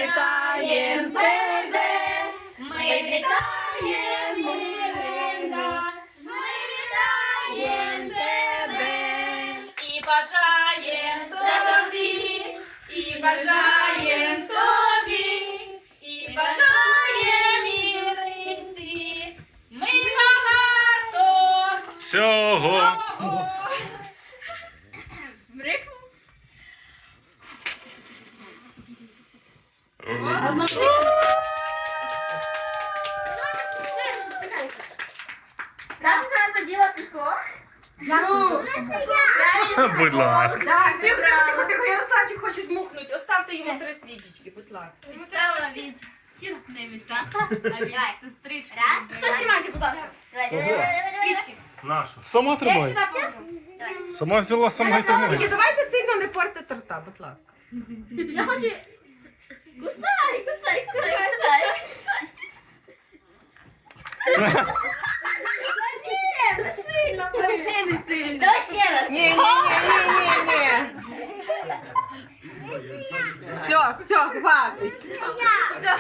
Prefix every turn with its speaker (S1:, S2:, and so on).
S1: вітаєм тебе, ми вітаєм, Іринка, ми вітаєм тебе. І бажаєм тобі, і бажаєм тобі, і бажаєм Іринці, ми багато
S2: Всього.
S1: В рифму? Раз це діло пішло.
S2: Будь ласка.
S3: Так, тихо, Ярославчик хоче дмухнути. Оставте йому 3 свічечки, будь ласка.
S1: Відставила від Кірневичка, а від сестрички.
S4: Раз. Хто знімайте, будь ласка.
S1: Свічки.
S2: Нашу. Сама тримай. Сама взяла, сама й
S3: Тільки
S2: тримай.
S3: давайте сильно не порти торта, будь ласка.
S1: Я хочу... Кусай, кусай, кусай, кусай. Ні, не сильно. Вообще не сильно.
S4: Давай ще раз.
S3: Ні. Все, хватить.
S1: Все.